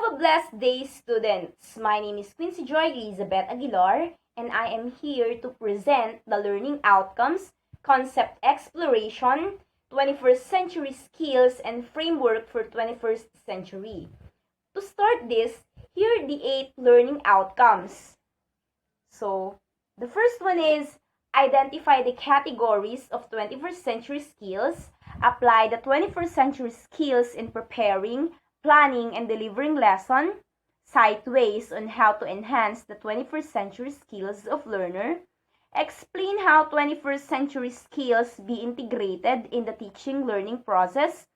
Have a blessed day, students. My name is Quincy Joy Elizabeth Aguilar, and I am here to present the learning outcomes, concept exploration, 21st century skills, and framework for 21st century. To start this, here are the 8 learning outcomes. So, the first one is identify the categories of 21st century skills, apply the 21st century skills in preparing, planning, and delivering lesson, cite ways on how to enhance the 21st century skills of learner, explain how 21st century skills be integrated in the teaching learning process,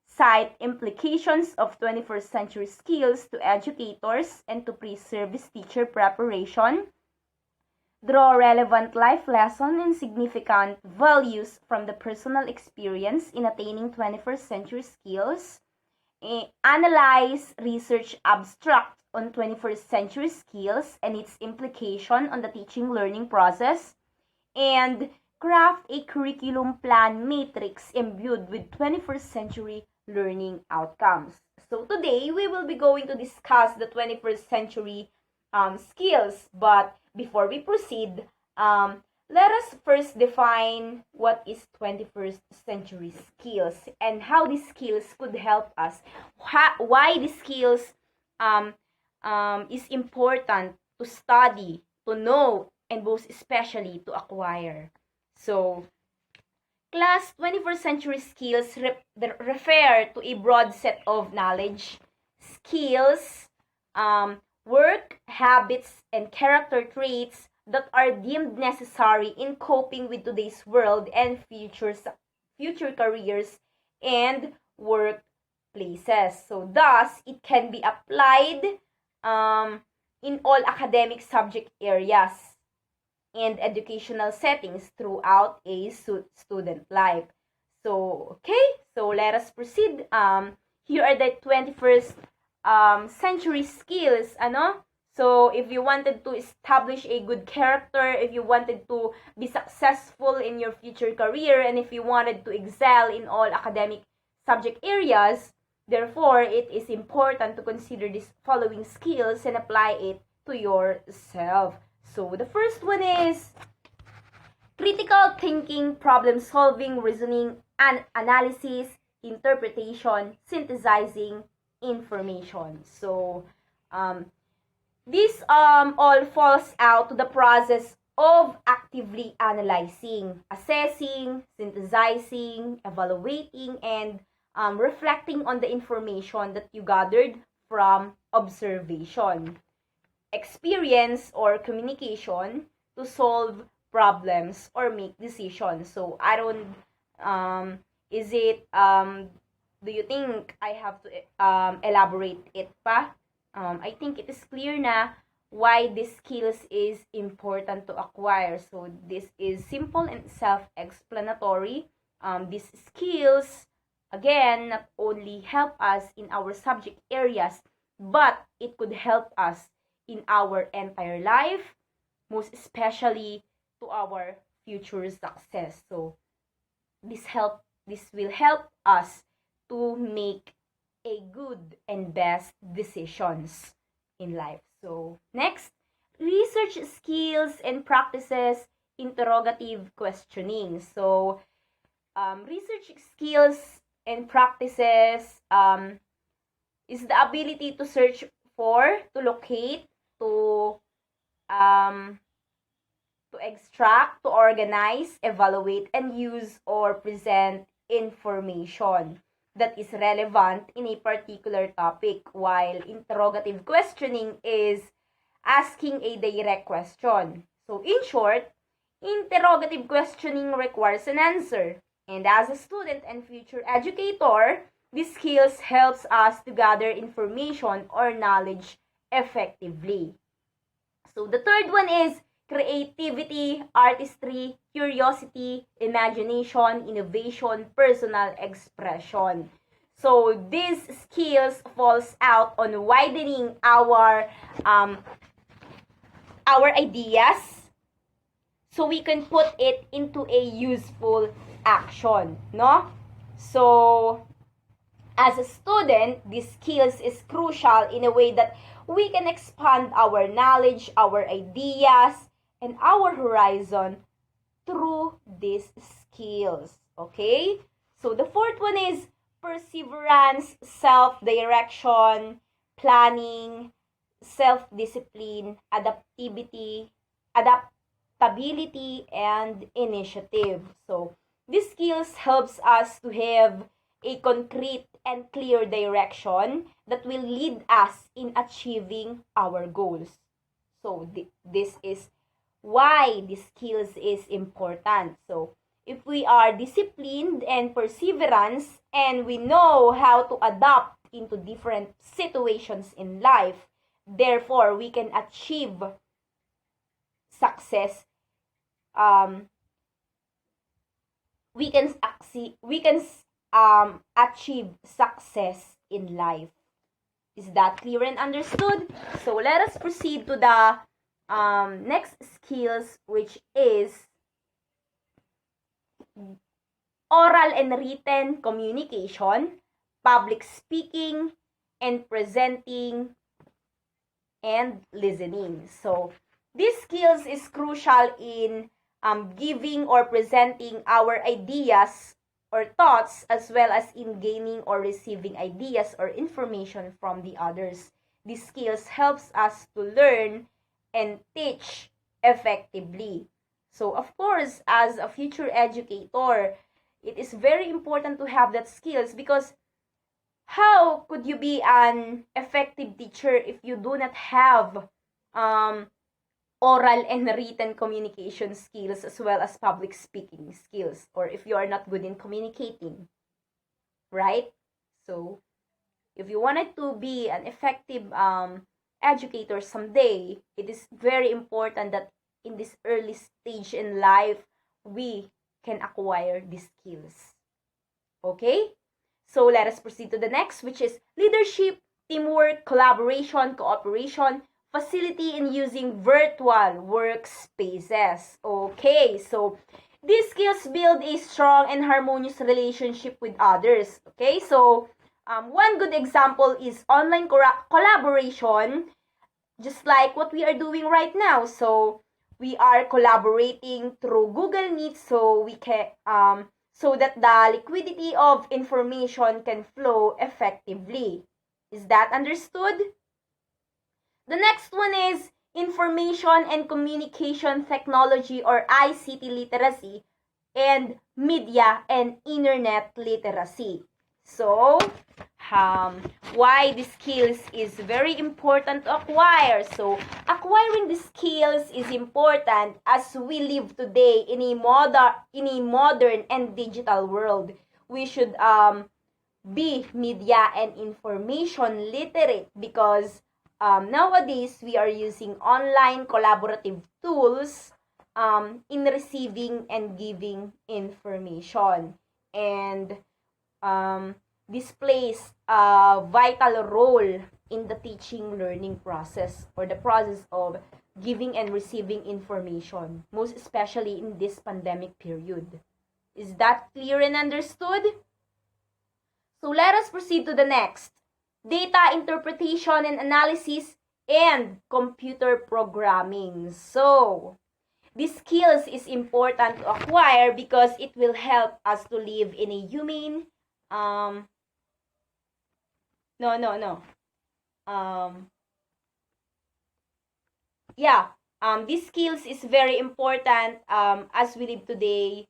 cite implications of 21st century skills to educators and to pre-service teacher preparation, draw relevant life lessons and significant values from the personal experience in attaining 21st century skills, analyze research abstract on 21st century skills and its implication on the teaching learning process, and craft a curriculum plan matrix imbued with 21st century learning outcomes. So today, we will be going to discuss the 21st century skills, but before we proceed, let us first define what is 21st century skills and how these skills could help us. Why these skills is important to study, to know, and most especially to acquire. So, class 21st century skills refer to a broad set of knowledge, skills, work, habits, and character traits that are deemed necessary in coping with today's world and future careers and workplaces. So thus, it can be applied in all academic subject areas and educational settings throughout a student life. So, okay, so let us proceed. Here are the 21st century skills, So, if you wanted to establish a good character, if you wanted to be successful in your future career, and if you wanted to excel in all academic subject areas, therefore, it is important to consider these following skills and apply it to yourself. So, the first one is critical thinking, problem solving, reasoning, and analysis, interpretation, synthesizing information. So, this all falls out to the process of actively analyzing, assessing, synthesizing, evaluating, and reflecting on the information that you gathered from observation, experience, or communication to solve problems or make decisions. So, I don't, is it, do you think I have to elaborate it pa? I think it is clear na why this skills is important to acquire. So, this is simple and self-explanatory. These skills, again, not only help us in our subject areas, but it could help us in our entire life, most especially to our future success. So, this will help us to make a good and best decisions in life. So, next, research skills and practices, interrogative questioning. So, research skills and practices is the ability to search for, to locate, to extract, to organize, evaluate, and use or present information that is relevant in a particular topic, while interrogative questioning is asking a direct question. So, in short, interrogative questioning requires an answer. And as a student and future educator, these skills helps us to gather information or knowledge effectively. So, the third one is creativity, artistry, curiosity, imagination, innovation, personal expression. So, these skills falls out on widening our ideas so we can put it into a useful action, no? So, As a student, these skills is crucial in a way that we can expand our knowledge, our ideas, and our horizon through these skills. Okay? So the fourth one is perseverance, self-direction, planning, self-discipline, adaptability, and initiative. So these skills helps us to have a concrete and clear direction that will lead us in achieving our goals. So this is why the skills is important. So if we are disciplined and perseverance and we know how to adapt into different situations in life, therefore we can achieve success. Achieve success in life. Is that clear and understood? So let us proceed to the next skills, which is oral and written communication, public speaking, and presenting, and listening. So these skills is crucial in giving or presenting our ideas or thoughts, as well as in gaining or receiving ideas or information from the others. These skills helps us to learn and teach effectively. So of course, as a future educator, it is very important to have that skills, because how could you be an effective teacher if you do not have oral and written communication skills, as well as public speaking skills, or if you are not good in communicating, right? So if you wanted to be an effective educator someday, it is very important that in this early stage in life, we can acquire these skills. Okay? So let us proceed to the next, which is leadership, teamwork, collaboration, cooperation, facility in using virtual workspaces. Okay, so these skills build a strong and harmonious relationship with others. Okay, so one good example is online collaboration, just like what we are doing right now. So we are collaborating through Google Meet, so we can so that the liquidity of information can flow effectively. Is that understood? The next one is information and communication technology, or ICT literacy, and media and internet literacy. So, why the skills is very important to acquire. So, acquiring the skills is important as we live today in a modern and digital world. We should be media and information literate, because nowadays we are using online collaborative tools in receiving and giving information, and this plays a vital role in the teaching learning process, or the process of giving and receiving information, most especially in this pandemic period. Is that clear and understood? So let us proceed to the next. Data interpretation and analysis and computer programming. So, this skills is important to acquire because it will help us to live in a humane this skills is very important as we live today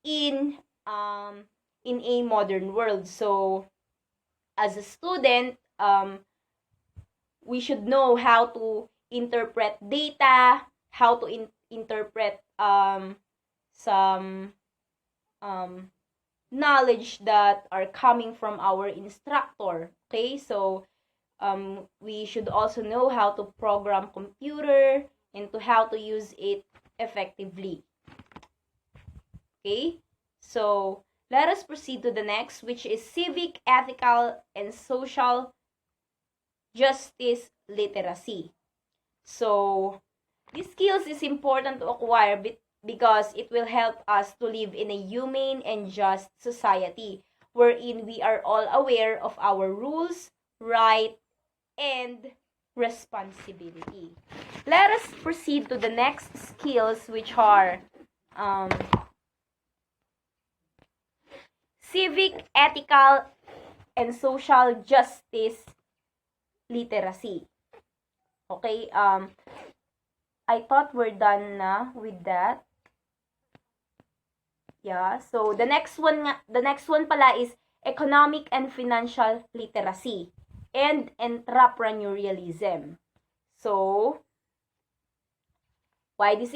in a modern world. So as a student, we should know how to interpret data, how to interpret some knowledge that are coming from our instructor. Okay, so we should also know how to program computer and to how to use it effectively. Okay, so let us proceed to the next, which is civic, ethical, and social justice literacy. So these skills is important to acquire because it will help us to live in a humane and just society. wherein we are all aware of our rules, right, and responsibility. Let us proceed to the next skills, which are civic, ethical, and social justice literacy. Okay, I thought we're done na with that. Yeah, so the next one pala is economic and financial literacy and entrepreneurialism. So, why this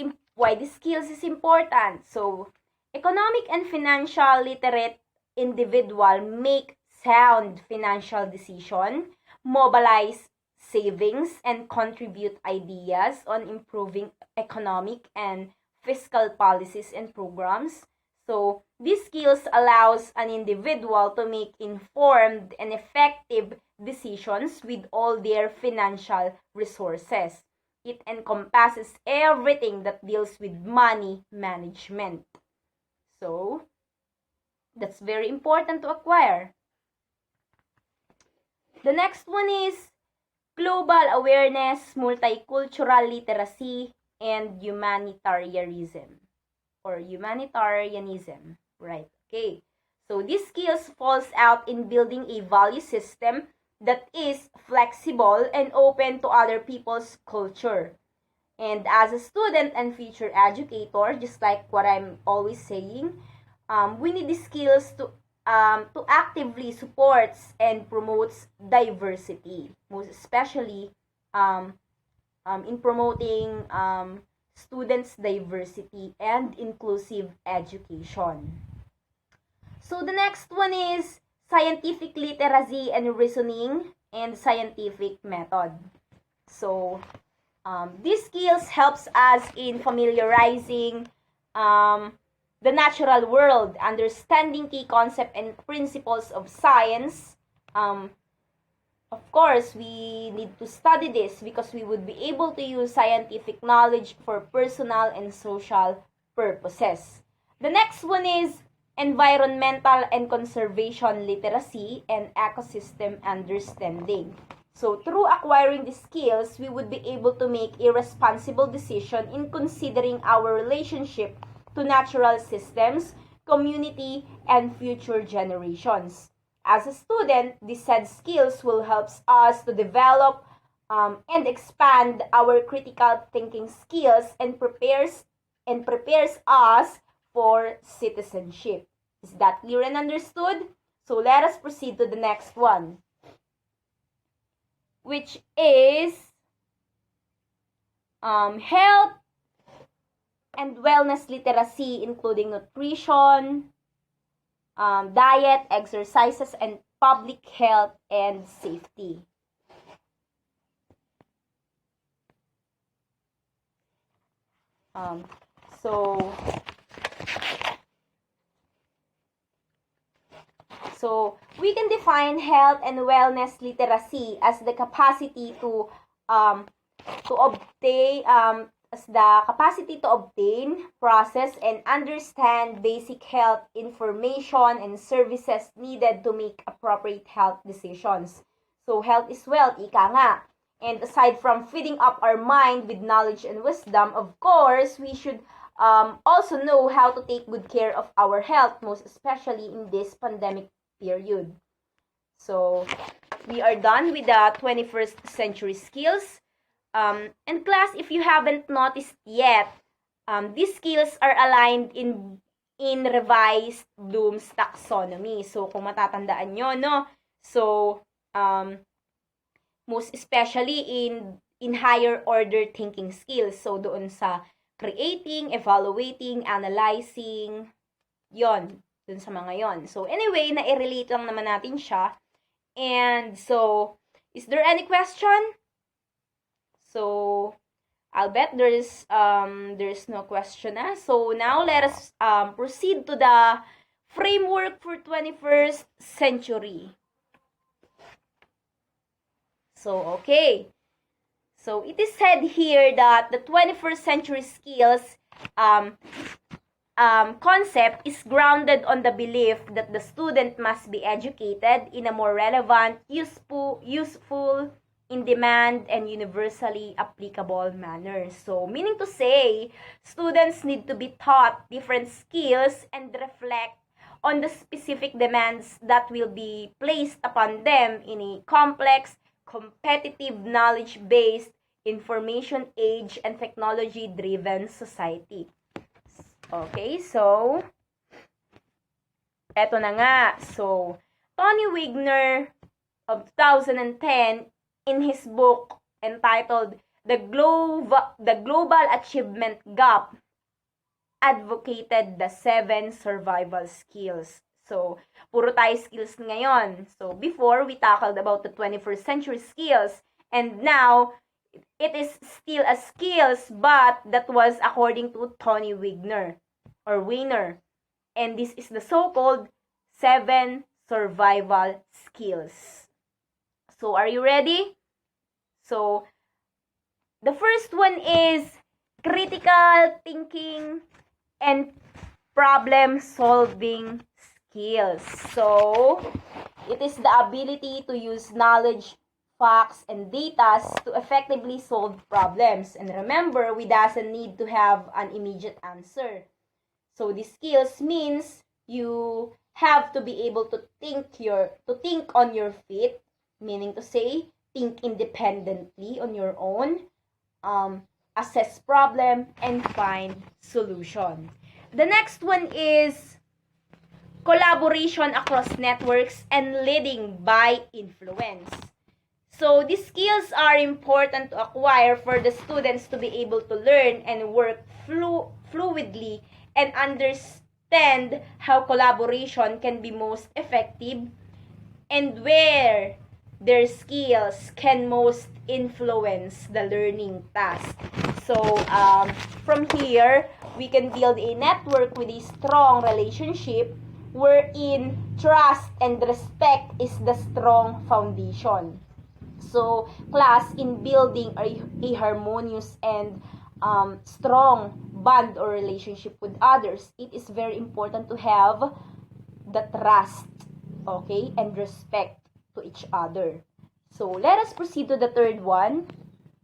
skills is important? So, economic and financial literate individual make sound financial decision, mobilize savings, and contribute ideas on improving economic and fiscal policies and programs. So, these skills allows an individual to make informed and effective decisions with all their financial resources. It encompasses everything that deals with money management. So, that's very important to acquire. The next one is global awareness, multicultural literacy, and humanitarianism. Or humanitarianism, right? Okay. So, these skills falls out in building a value system that is flexible and open to other people's culture. And as a student and future educator, just like what I'm always saying, we need the skills to actively supports and promotes diversity, most especially in promoting students' diversity and inclusive education. So the next one is scientific literacy and reasoning and scientific method. So these skills helps us in familiarizing the natural world, understanding key concepts and principles of science. Of course, we need to study this because we would be able to use scientific knowledge for personal and social purposes. The next one is environmental and conservation literacy and ecosystem understanding. So, through acquiring these skills, we would be able to make a responsible decision in considering our relationship to natural systems, community, and future generations. As a student, these said skills will help us to develop and expand our critical thinking skills and prepares us for citizenship. Is that clear and understood? So let us proceed to the next one, which is health and wellness literacy, including nutrition, diet, exercises, and public health and safety. So we can define health and wellness literacy as the capacity to obtain, process, and understand basic health information and services needed to make appropriate health decisions. So, health is wealth, ika nga. And aside from feeding up our mind with knowledge and wisdom, of course, we should also know how to take good care of our health, most especially in this pandemic period. So, we are done with the 21st century skills. And class, if you haven't noticed yet, these skills are aligned in revised Bloom's taxonomy. So, kung matatandaan nyo, no? So, most especially in higher order thinking skills. So, doon sa creating, evaluating, analyzing, yon, doon sa mga yon. So, anyway, na-relate lang naman natin siya. And so, is there any question? So, I'll bet there's no question. So, now let us proceed to the framework for 21st century. So, okay. So, it is said here that the 21st century skills concept is grounded on the belief that the student must be educated in a more relevant, useful, in-demand, and universally applicable manner. So, meaning to say, students need to be taught different skills and reflect on the specific demands that will be placed upon them in a complex, competitive, knowledge-based, information age, and technology-driven society. Okay, so, eto na nga. So, Tony Wigner of 2010, in his book entitled The Global Achievement Gap, advocated the 7 survival skills. So, puro tayo skills ngayon. So, before, we tackled about the 21st century skills. And now, it is still a skills, but that was according to Tony Wigner or Weiner. And this is the so-called 7 survival skills. So, are you ready? So, the first one is critical thinking and problem-solving skills. So, it is the ability to use knowledge, facts, and data to effectively solve problems. And remember, we doesn't need to have an immediate answer. So, these skills means you have to be able to think on your feet, meaning to say, think independently on your own, assess problem, and find solution. The next one is collaboration across networks and leading by influence. So, these skills are important to acquire for the students to be able to learn and work fluidly and understand how collaboration can be most effective and where their skills can most influence the learning task. So, from here, we can build a network with a strong relationship wherein trust and respect is the strong foundation. So, class, in building a harmonious and strong bond or relationship with others, it is very important to have the trust, okay, and respect to each other. So, let us proceed to the third one,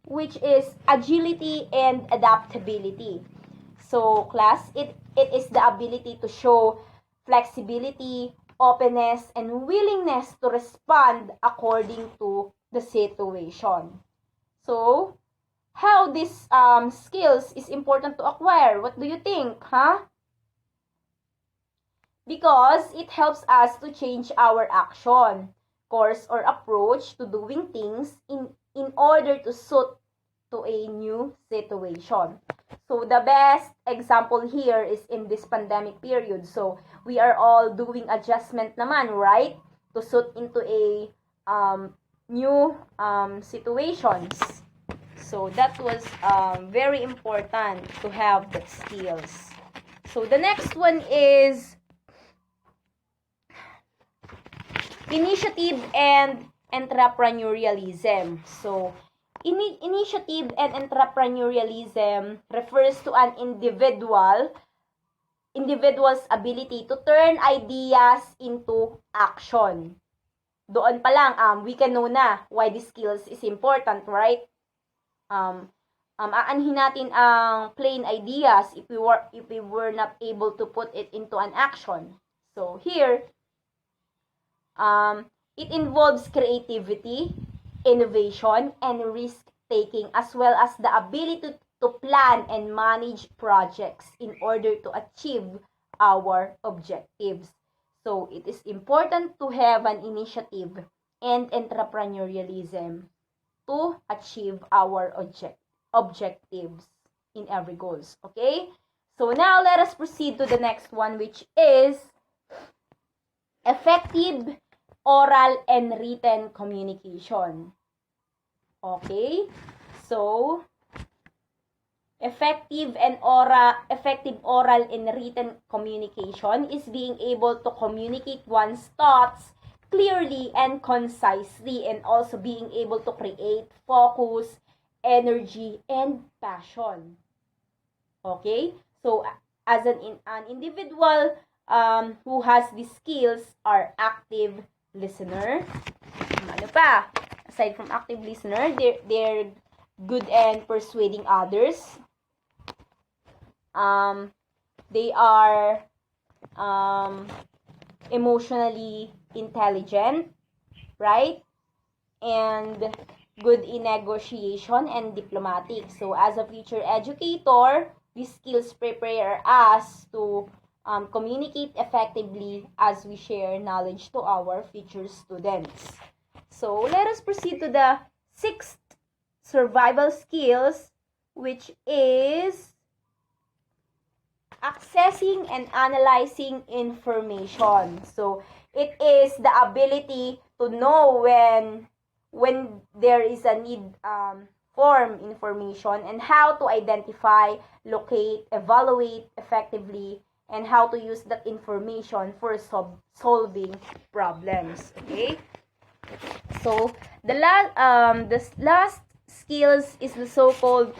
which is agility and adaptability. So, class, it is the ability to show flexibility, openness, and willingness to respond according to the situation. So, how these skills is important to acquire? What do you think, huh? Because it helps us to change our action, course, or approach to doing things in order to suit to a new situation. So, the best example here is in this pandemic period. So, we are all doing adjustment naman, right? To suit into a new situations. So, that was very important to have the skills. So, the next one is initiative and entrepreneurialism. So, initiative and entrepreneurialism refers to an individual's ability to turn ideas into action. Doon pa lang, we can know na why these skills is important, right? Aanhin natin ang plain ideas if we were not able to put it into an action. So, here, it involves creativity, innovation, and risk-taking, as well as the ability to plan and manage projects in order to achieve our objectives. So, it is important to have an initiative and entrepreneurialism to achieve our objectives in every goals. Okay? So, now let us proceed to the next one, which is effective oral and written communication. Okay? So, effective oral and written communication is being able to communicate one's thoughts clearly and concisely, and also being able to create focus, energy, and passion. Okay? So, as an individual who has these skills are active listener. Ano pa? Aside from active listener, they're good and persuading others. They are emotionally intelligent, right? And good in negotiation and diplomatic. So as a future educator, these skills prepare us to communicate effectively as we share knowledge to our future students. So let us proceed to the sixth survival skills, which is accessing and analyzing information. So it is the ability to know when there is a need for information and how to identify, locate, evaluate effectively, and how to use that information for solving problems. Okay? So the last skills is the so-called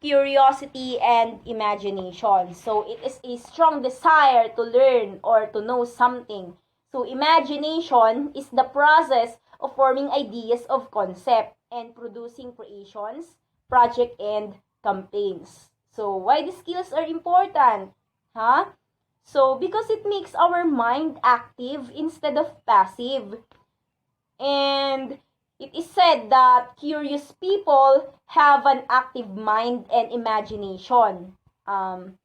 curiosity and imagination. So it is a strong desire to learn or to know something. So imagination is the process of forming ideas of concept and producing creations, project, and campaigns. So why the skills are important? Huh? So because it makes our mind active instead of passive. And it is said that curious people have an active mind and imagination. And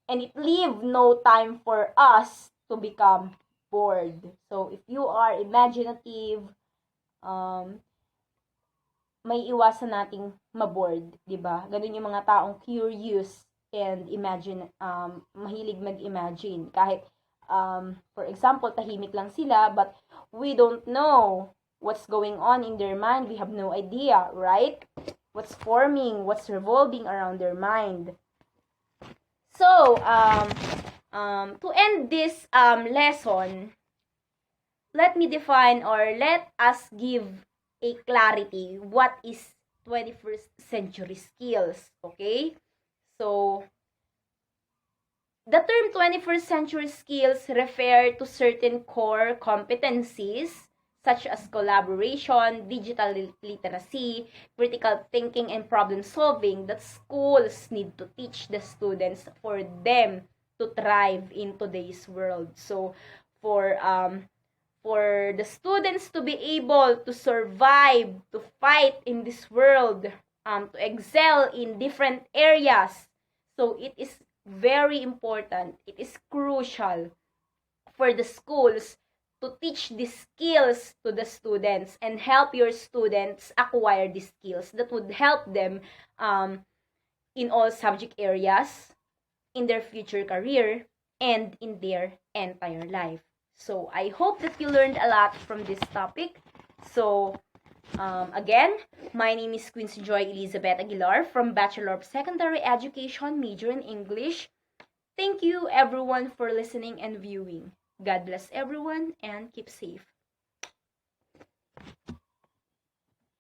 it leave no time for us to become bored. So if you are imaginative, may iwasan nating mabored, 'di ba? Ganun yung mga taong curious and mahilig mag-imagine. Kahit for example, tahimik lang sila but we don't know what's going on in their mind. We have no idea, right? What's forming, what's revolving around their mind. So, to end this lesson, let me define or let us give a clarity what is 21st century skills, okay? So, the term 21st century skills refer to certain core competencies such as collaboration, digital literacy, critical thinking, and problem solving that schools need to teach the students for them to thrive in today's world. So, for the students to be able to survive, to fight in this world, to excel in different areas. So, it is very important. It is crucial for the schools to teach these skills to the students and help your students acquire these skills that would help them in all subject areas, in their future career, and in their entire life. So, I hope that you learned a lot from this topic. So, again, my name is Quincy Joy Elizabeth Aguilar from Bachelor of Secondary Education, major in English. Thank you everyone for listening and viewing. God bless everyone and keep safe.